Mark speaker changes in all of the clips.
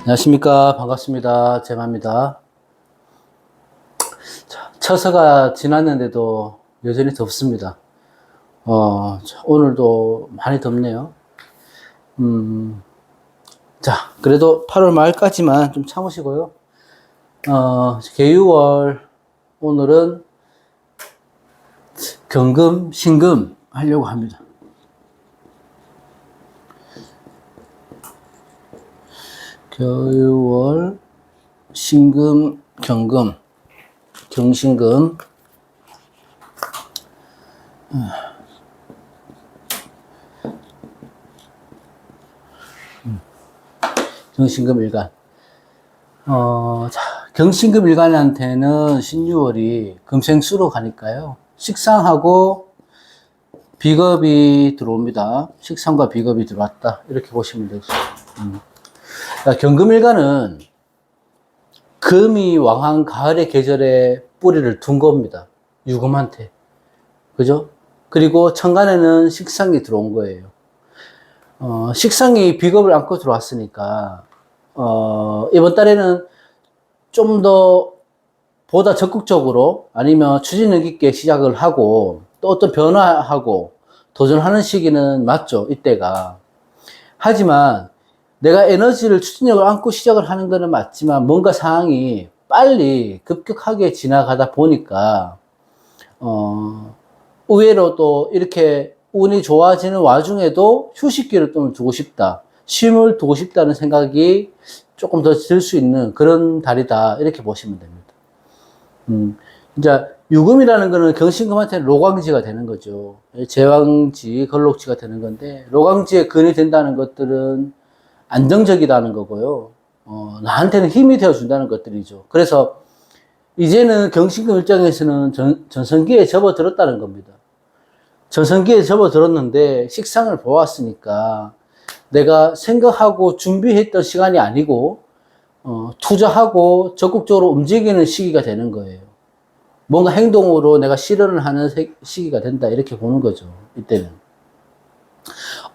Speaker 1: 안녕하십니까. 반갑습니다. 제마입니다. 처서가 지났는데도 여전히 덥습니다. 오늘도 많이 덥네요. 그래도 8월 말까지만 좀 참으시고요. 개유월, 오늘은 경금, 신금 하려고 합니다. 개유월, 신금, 경금, 경신금. 경신금 일간. 경신금 일간한테는 신유월이 금생수로 가니까요. 식상하고 비겁이 들어옵니다. 식상과 비겁이 들어왔다. 이렇게 보시면 되죠. 경금 일간은 금이 왕한 가을의 계절에 뿌리를 둔 겁니다. 유금한테. 그죠? 그리고 천간에는 식상이 들어온 거예요. 식상이 비겁을 안고 들어왔으니까, 이번 달에는 좀 더 보다 적극적으로 아니면 추진력 있게 시작을 하고 또 어떤 변화하고 도전하는 시기는 맞죠. 이때가. 하지만 내가 에너지를 추진력을 안고 시작을 하는 거는 맞지만 뭔가 상황이 빨리 급격하게 지나가다 보니까 의외로 또 이렇게 운이 좋아지는 와중에도 휴식기를 좀 두고 싶다, 쉼을 두고 싶다는 생각이 조금 더 들 수 있는 그런 달이다, 이렇게 보시면 됩니다. 이제 유금이라는 거는 경신금한테는 로광지가 되는 거죠. 제왕지, 걸록지가 되는 건데, 로광지에 근이 된다는 것들은 안정적이라는 거고요. 나한테는 힘이 되어준다는 것들이죠. 그래서 이제는 경신금 입장에서는 전성기에 접어들었다는 겁니다. 전성기에 접어들었는데 식상을 보았으니까 내가 생각하고 준비했던 시간이 아니고 투자하고 적극적으로 움직이는 시기가 되는 거예요. 뭔가 행동으로 내가 실현을 하는 시기가 된다, 이렇게 보는 거죠. 이때는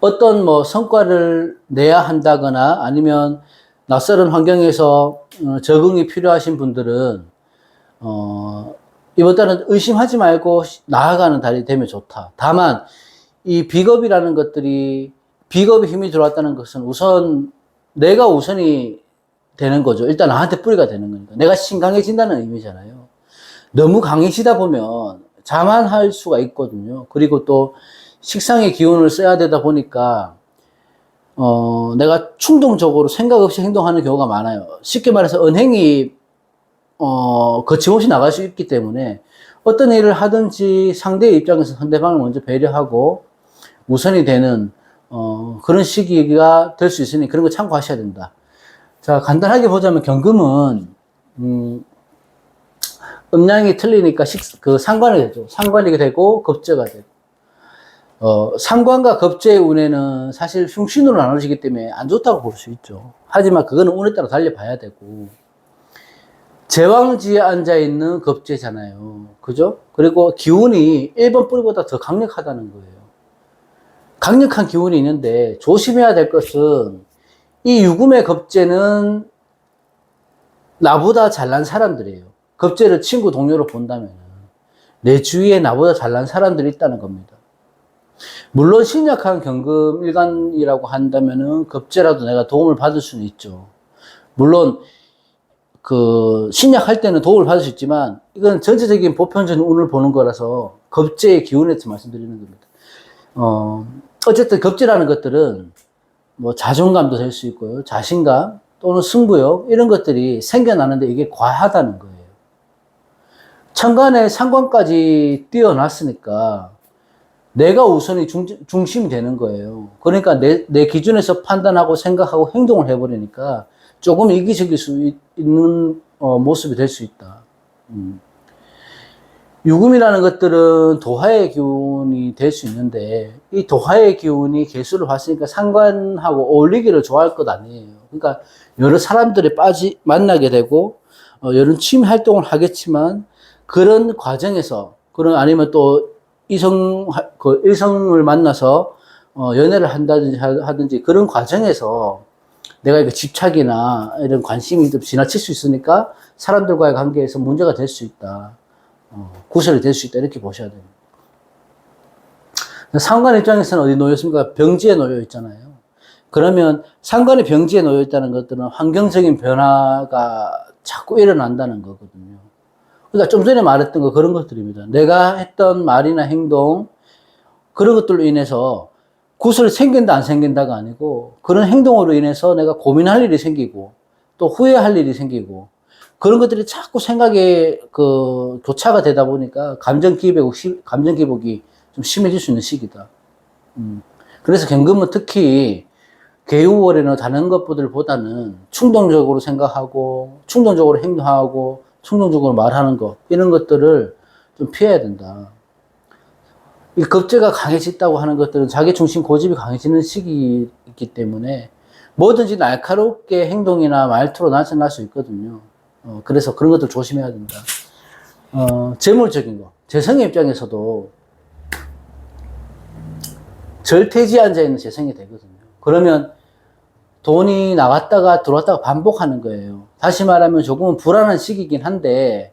Speaker 1: 어떤 성과를 내야 한다거나 아니면 낯설은 환경에서 적응이 필요하신 분들은 이번 달은 의심하지 말고 나아가는 달이 되면 좋다. 다만 이 비겁이라는 것들이, 비겁의 힘이 들어왔다는 것은 우선 내가 우선이 되는 거죠. 일단 나한테 뿌리가 되는 거니까. 내가 신강해진다는 의미잖아요. 너무 강해지다 보면 자만할 수가 있거든요. 그리고 또 식상의 기운을 써야 되다 보니까 내가 충동적으로 생각 없이 행동하는 경우가 많아요. 쉽게 말해서 은행이 거침없이 나갈 수 있기 때문에 어떤 일을 하든지 상대의 입장에서 상대방을 먼저 배려하고 우선이 되는 그런 시기가 될 수 있으니 그런 거 참고하셔야 된다. 자, 간단하게 보자면 경금은 음양이 틀리니까 상관이 되죠. 상관이 되고 겁재가 되고, 상관과 겁재의 운에는 사실 흉신으로 나눠지기 때문에 안 좋다고 볼 수 있죠. 하지만 그거는 운에 따라 달려봐야 되고, 제왕지에 앉아있는 겁재잖아요. 그죠? 그리고 기운이 1번 뿌리보다 더 강력하다는 거예요. 강력한 기운이 있는데 조심해야 될 것은 이 유금의 겁재는 나보다 잘난 사람들이에요. 겁재를 친구 동료로 본다면 내 주위에 나보다 잘난 사람들이 있다는 겁니다. 물론 신약한 경금 일간이라고 한다면은 겁재라도 내가 도움을 받을 수는 있죠. 물론 신약할 때는 도움을 받을 수 있지만 이건 전체적인 보편적인 운을 보는 거라서 겁재의 기운에서 말씀드리는 겁니다. 어쨌든 겁재라는 것들은 자존감도 될 수 있고요, 자신감 또는 승부욕, 이런 것들이 생겨나는데 이게 과하다는 거예요. 천간에 상관까지 띄어놨으니까 내가 우선이 중심이 되는 거예요. 그러니까 내 기준에서 판단하고 생각하고 행동을 해버리니까 조금 이기적일 수 있는 모습이 될 수 있다. 유금이라는 것들은 도화의 기운이 될 수 있는데 이 도화의 기운이 개수를 봤으니까 상관하고 어울리기를 좋아할 것 아니에요. 그러니까 여러 사람들이 만나게 되고 여러 취미 활동을 하겠지만 그런 과정에서 아니면 또 이성을 만나서 연애를 한다든지 하든지 그런 과정에서 내가 이거 집착이나 이런 관심이 좀 지나칠 수 있으니까 사람들과의 관계에서 문제가 될 수 있다. 구설이 될 수 있다. 이렇게 보셔야 됩니다. 상관 입장에서는 어디 놓여 있습니까? 병지에 놓여 있잖아요. 그러면 상관이 병지에 놓여 있다는 것들은 환경적인 변화가 자꾸 일어난다는 거거든요. 그러니까 좀 전에 말했던 거 그런 것들입니다. 내가 했던 말이나 행동 그런 것들로 인해서 구설이 생긴다 안 생긴다가 아니고 그런 행동으로 인해서 내가 고민할 일이 생기고 또 후회할 일이 생기고 그런 것들이 자꾸 생각에 그 교차가 되다 보니까 감정 기복이 좀 심해질 수 있는 시기다. 그래서 경금은 특히 개유월에는 다른 것들보다는 충동적으로 생각하고 충동적으로 행동하고 충동적으로 말하는 것 이런 것들을 좀 피해야 된다. 이 겁재가 강해졌다고 하는 것들은 자기 중심 고집이 강해지는 시기이기 때문에 뭐든지 날카롭게 행동이나 말투로 나타날 수 있거든요. 그래서 그런 것들 조심해야 된다. 재물적인 거. 재성의 입장에서도 절퇴지에 앉아있는 재성이 되거든요. 그러면 돈이 나갔다가 들어왔다가 반복하는 거예요. 다시 말하면 조금은 불안한 시기이긴 한데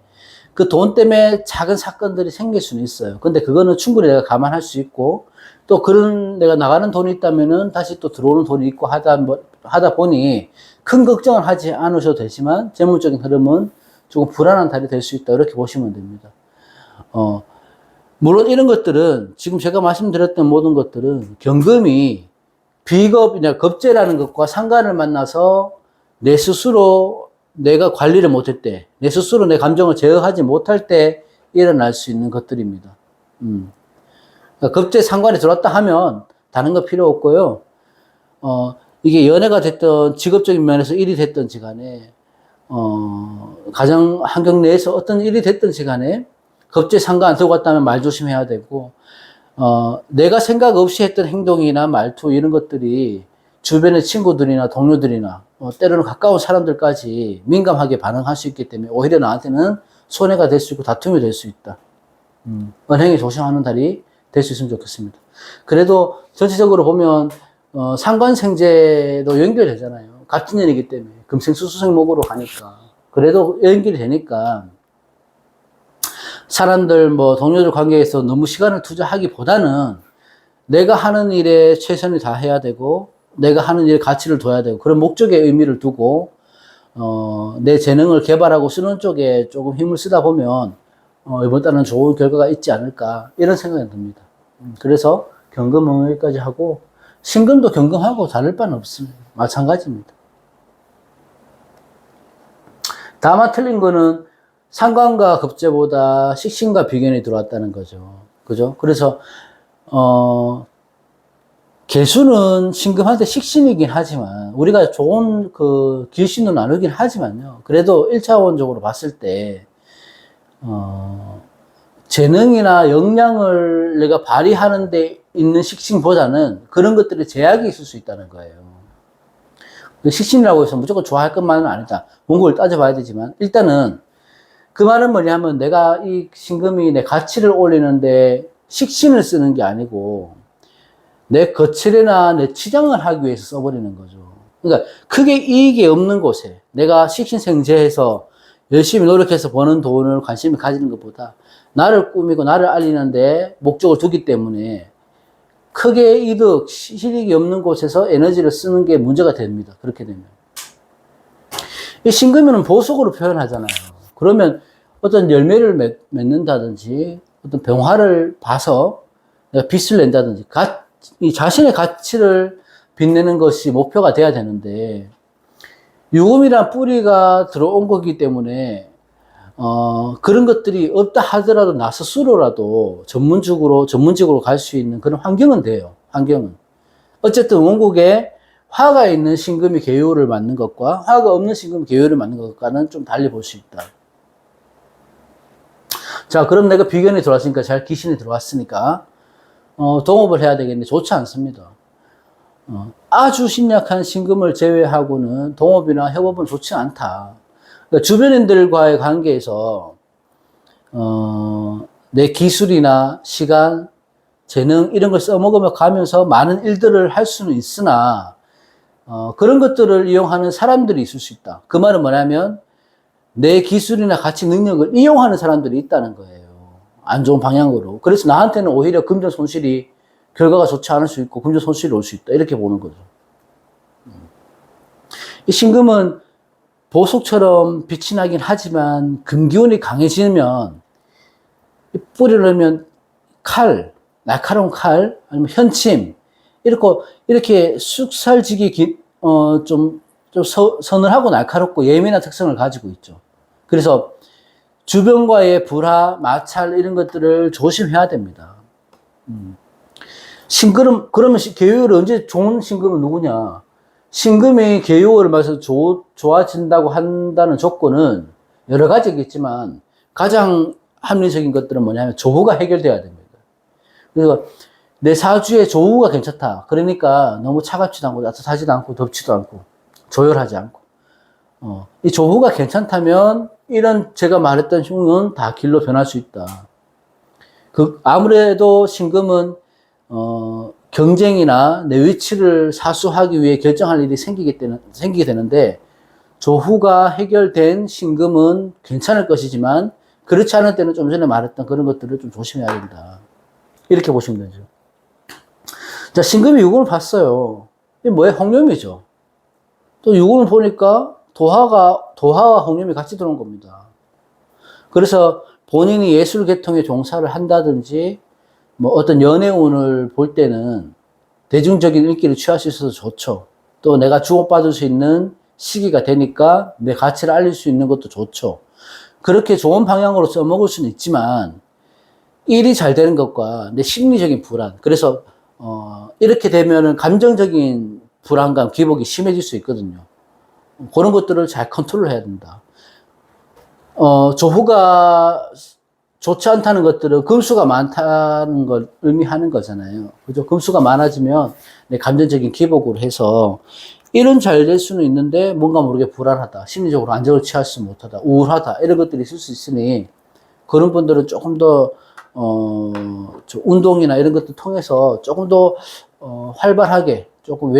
Speaker 1: 그 돈 때문에 작은 사건들이 생길 수는 있어요. 근데 그거는 충분히 내가 감안할 수 있고 또 그런 내가 나가는 돈이 있다면은 다시 또 들어오는 돈이 있고 하다 보니 큰 걱정을 하지 않으셔도 되지만 재물적인 흐름은 조금 불안한 달이 될 수 있다. 이렇게 보시면 됩니다. 물론 이런 것들은 지금 제가 말씀드렸던 모든 것들은 경금이 비겁이나 겁재라는 것과 상관을 만나서 내 스스로 내가 관리를 못할 때, 내 스스로 내 감정을 제어하지 못할 때 일어날 수 있는 것들입니다. 그러니까 겁재 상관이 들어왔다 하면 다른 거 필요 없고요. 이게 연애가 됐던 직업적인 면에서 일이 됐던지 간에, 가정 환경 내에서 어떤 일이 됐던지 간에 겁재 상관 안 들어갔다면 말 조심해야 되고, 내가 생각 없이 했던 행동이나 말투 이런 것들이 주변의 친구들이나 동료들이나 때로는 가까운 사람들까지 민감하게 반응할 수 있기 때문에 오히려 나한테는 손해가 될 수 있고 다툼이 될 수 있다. 은행에 조심하는 달이 될 수 있으면 좋겠습니다. 그래도 전체적으로 보면 상관생재도 연결되잖아요. 같은 년이기 때문에 금생수수생목으로 가니까 그래도 연결이 되니까 사람들 동료들 관계에서 너무 시간을 투자하기보다는 내가 하는 일에 최선을 다해야 되고 내가 하는 일에 가치를 둬야 되고 그런 목적의 의미를 두고 내 재능을 개발하고 쓰는 쪽에 조금 힘을 쓰다 보면 이번 달은 좋은 결과가 있지 않을까 이런 생각이 듭니다. 그래서 경금은 여기까지 하고 신금도 경금하고 다를 바는 없습니다. 마찬가지입니다. 다만 틀린 거는 상관과 겁재보다 식신과 비견이 들어왔다는 거죠. 그죠? 그래서 개수는 신금한테 식신이긴 하지만 우리가 좋은 그 길신도 나누긴 하지만요. 그래도 1차원적으로 봤을 때 재능이나 역량을 내가 발휘하는 데 있는 식신보다는 그런 것들이 제약이 있을 수 있다는 거예요. 식신이라고 해서 무조건 좋아할 것만은 아니다. 원고를 따져봐야 되지만 일단은 그 말은 뭐냐면 내가 이 신금이 내 가치를 올리는데 식신을 쓰는 게 아니고 내 거칠이나 내 치장을 하기 위해서 써버리는 거죠. 그러니까 크게 이익이 없는 곳에 내가 식신생재해서 열심히 노력해서 버는 돈을 관심을 가지는 것보다 나를 꾸미고 나를 알리는데 목적을 두기 때문에 크게 실익이 없는 곳에서 에너지를 쓰는 게 문제가 됩니다. 그렇게 되면. 이 신금은 보석으로 표현하잖아요. 그러면 어떤 열매를 맺는다든지 어떤 병화를 봐서 내가 빛을 낸다든지 이 자신의 가치를 빛내는 것이 목표가 돼야 되는데 유금이란 뿌리가 들어온 거기 때문에 그런 것들이 없다 하더라도 나 스스로라도 전문직으로 갈 수 있는 그런 환경은 돼요. 환경은. 어쨌든 원국에 화가 있는 신금이 개요를 맞는 것과 화가 없는 신금이 개요를 맞는 것과는 좀 달리 볼 수 있다. 자, 그럼 내가 비견이 들어왔으니까 잘 기신이 들어왔으니까 동업을 해야 되겠는데 좋지 않습니다. 아주 신약한 신금을 제외하고는 동업이나 협업은 좋지 않다. 그러니까 주변인들과의 관계에서 내 기술이나 시간, 재능 이런 걸 써먹으며 가면서 많은 일들을 할 수는 있으나 그런 것들을 이용하는 사람들이 있을 수 있다. 그 말은 뭐냐면 내 기술이나 가치 능력을 이용하는 사람들이 있다는 거예요. 안 좋은 방향으로. 그래서 나한테는 오히려 금전 손실이 결과가 좋지 않을 수 있고 금전 손실이 올 수 있다. 이렇게 보는 거죠. 이 신금은 보석처럼 빛이 나긴 하지만 금기운이 강해지면 뿌리를 넣으면 칼, 날카로운 칼, 아니면 현침, 이렇게 쑥살지기 좀 서늘하고 날카롭고 예민한 특성을 가지고 있죠. 그래서 주변과의 불화, 마찰 이런 것들을 조심해야 됩니다. 그러면 개요를 언제 좋은 신금은 누구냐? 신금이 개요를 말해서 좋아진다고 한다는 조건은 여러 가지겠지만 가장 합리적인 것들은 뭐냐면 조후가 해결돼야 됩니다. 그래서 내 사주에 조후가 괜찮다. 그러니까 너무 차갑지도 않고 따뜻하지도 않고 덥지도 않고 조열하지 않고 이 조후가 괜찮다면 이런 제가 말했던 흉은 다 길로 변할 수 있다. 아무래도 신금은 경쟁이나 내 위치를 사수하기 위해 결정할 일이 생기게 되는데 조후가 해결된 신금은 괜찮을 것이지만 그렇지 않을 때는 좀 전에 말했던 그런 것들을 좀 조심해야 된다. 이렇게 보시면 되죠. 자, 신금이 유금을 봤어요. 이게 뭐예요? 홍염이죠. 또 유금을 보니까 도화와 홍염이 같이 들어온 겁니다. 그래서 본인이 예술 계통의 종사를 한다든지 뭐 어떤 연애운을 볼 때는 대중적인 인기를 취할 수 있어서 좋죠. 또 내가 주목받을 수 있는 시기가 되니까 내 가치를 알릴 수 있는 것도 좋죠. 그렇게 좋은 방향으로 써먹을 수는 있지만 일이 잘 되는 것과 내 심리적인 불안, 그래서 이렇게 되면은 감정적인 불안감, 기복이 심해질 수 있거든요. 그런 것들을 잘 컨트롤 해야 된다. 조후가 좋지 않다는 것들은 금수가 많다는 걸 의미하는 거잖아요. 그죠? 금수가 많아지면 내 감정적인 기복으로 해서 일은 잘 될 수는 있는데 뭔가 모르게 불안하다, 심리적으로 안정을 취할 수 못하다, 우울하다 이런 것들이 있을 수 있으니 그런 분들은 조금 더 운동이나 이런 것들 통해서 조금 더 활발하게 조금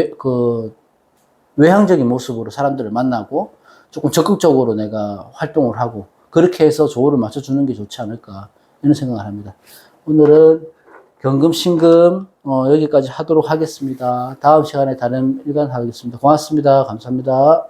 Speaker 1: 외향적인 모습으로 사람들을 만나고 조금 적극적으로 내가 활동을 하고 그렇게 해서 조화를 맞춰주는 게 좋지 않을까 이런 생각을 합니다. 오늘은 경금, 신금 여기까지 하도록 하겠습니다. 다음 시간에 다른 일간 하겠습니다. 고맙습니다. 감사합니다.